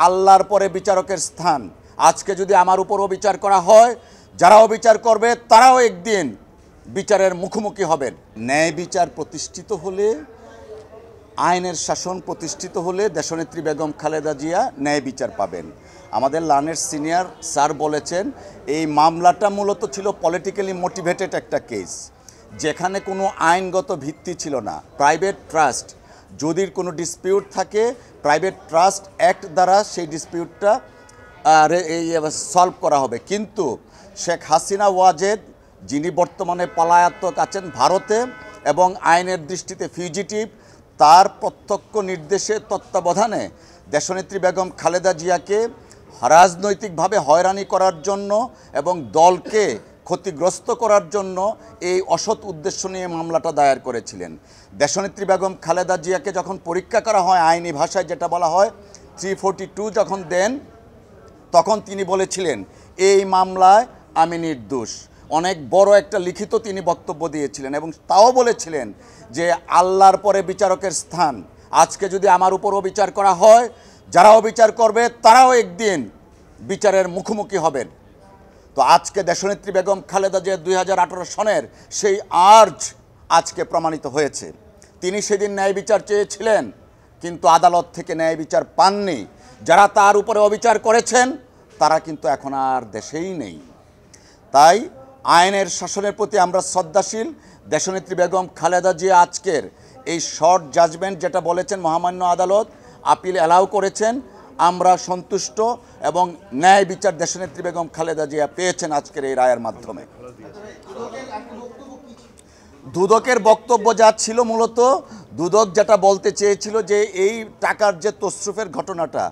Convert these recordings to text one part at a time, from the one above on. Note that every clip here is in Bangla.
আল্লাহর পরে বিচারকের স্থান। আজকে যদি আমার উপরও বিচার করা হয়, যারাও বিচার করবে তারাও একদিন বিচারের মুখোমুখি হবেন। ন্যায় বিচার প্রতিষ্ঠিত হলে, আইনের শাসন প্রতিষ্ঠিত হলে দেশনেত্রী বেগম খালেদা জিয়া ন্যায় বিচার পাবেন। আমাদের লার্নের সিনিয়র স্যার বলেছেন এই মামলাটা মূলত ছিল পলিটিক্যালি মোটিভেটেড একটা কেস, যেখানে কোনো আইনগত ভিত্তি ছিল না। প্রাইভেট ট্রাস্ট, যদি কোনো ডিসপিউট থাকে প্রাইভেট ট্রাস্ট অ্যাক্ট দ্বারা সেই ডিসপিউটটা সলভ করা হবে। কিন্তু শেখ হাসিনা ওয়াজেদ, যিনি বর্তমানে পলাতক আছেন ভারতে এবং আইনের দৃষ্টিতে ফিউজিটিভ, তার প্রত্যক্ষ নির্দেশে তত্ত্বাবধানে দেশনেত্রী বেগম খালেদা জিয়াকে রাজনৈতিকভাবে হয়রানি করার জন্য এবং দলকে ক্ষতিগ্রস্ত করার জন্য এই অসৎ উদ্দেশ্য নিয়ে মামলাটা দায়ের করেছিলেন। দেশনেত্রী বেগম খালেদা জিয়াকে যখন পরীক্ষা করা হয়, আইনি ভাষায় যেটা বলা হয় 342 যখন দেন, তখন তিনি বলেছিলেন এই মামলায় আমি নির্দোষ। অনেক বড় একটা লিখিত তিনি বক্তব্য দিয়েছিলেন এবং তাও বলেছিলেন যে আল্লাহর পরে বিচারকের স্থান। আজকে যদি আমার উপরও বিচার করা হয়, যারাও বিচার করবে তারাও একদিন বিচারের মুখোমুখি হবেন। তো আজকে দেশনেত্রী বেগম খালেদা জিয়া 2018 সনের সেই আর্জ আজকে প্রমাণিত হয়েছে। তিনি সেদিন ন্যায় বিচার চেয়েছিলেন, কিন্তু আদালত থেকে ন্যায় বিচার পাননি। যারা তার উপরে অবিচার করেছেন তারা কিন্তু এখন আর দেশেই নেই। তাই আইনের শাসনের প্রতি আমরা শ্রদ্ধাশীল। দেশনেত্রী বেগম খালেদা জিয়া আজকের এই শর্ট জাজমেন্ট যেটা বলেছেন মহামান্য আদালত আপিল অ্যালাউ করেছেন, আমরা সন্তুষ্ট এবং ন্যায় বিচার দেশনেত্রী বেগম খালেদা জিয়া পেয়েছেন আজকের এই রায়ের মাধ্যমে। দুদকের বক্তব্য যা ছিল, মূলত দুদক যেটা বলতে চেয়েছিল যে এই টাকার যে তসরুফের ঘটনাটা,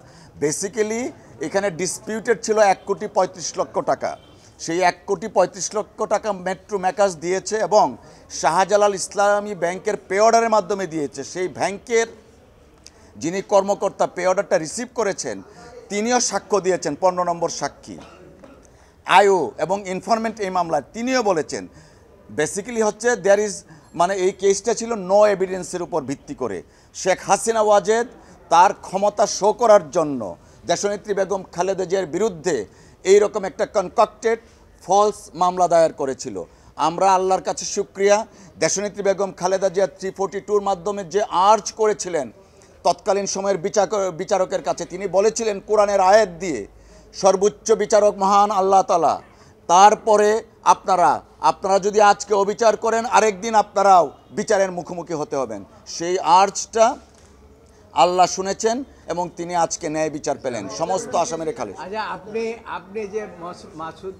বেসিক্যালি এখানে ডিসপিউটেড ছিল 1,35,00,000 টাকা। সেই 1,35,00,000 টাকা মেট্রো ম্যাকাস দিয়েছে এবং শাহজালাল ইসলামী ব্যাংকের পে অর্ডারের মাধ্যমে দিয়েছে। সেই ব্যাংকের যিনি কর্মকর্তা পে অর্ডারটা রিসিভ করেছেন, তিনিও সাক্ষ্য দিয়েছেন, 15 নম্বর সাক্ষী আইও এবং ইনফরমেন্ট এই মামলায় তিনিও বলেছেন বেসিক্যালি হচ্ছে দেয়ার ইজ, মানে এই কেসটা ছিল নো এভিডেন্সের উপর ভিত্তি করে। শেখ হাসিনা ওয়াজেদ তার ক্ষমতা শো করার জন্য দেশনেত্রী বেগম খালেদা জিয়ার বিরুদ্ধে এইরকম একটা কনকক্টেড ফলস মামলা দায়ের করেছিল। আমরা আল্লাহর কাছে শুকরিয়া, দেশনেত্রী বেগম খালেদা জিয়া 342-র মাধ্যমে যে আর্জ করেছিলেন তৎকালীন সময়ের বিচারকের কাছে, তিনি বলেছিলেন কোরআনের আয়াত দিয়ে সর্বোচ্চ বিচারক মহান আল্লাহ তাআলা, তারপরে আপনারা যদি আজকে অবিচার করেন আরেকদিন আপনারাও বিচারের মুখোমুখি হতে হবেন। সেই আর্জটা আল্লাহ শুনেছেন এবং তিনি আজকে ন্যায় বিচার পেলেন সমস্ত আসামের খালেদ। আচ্ছা, আপনি যে মাসুদ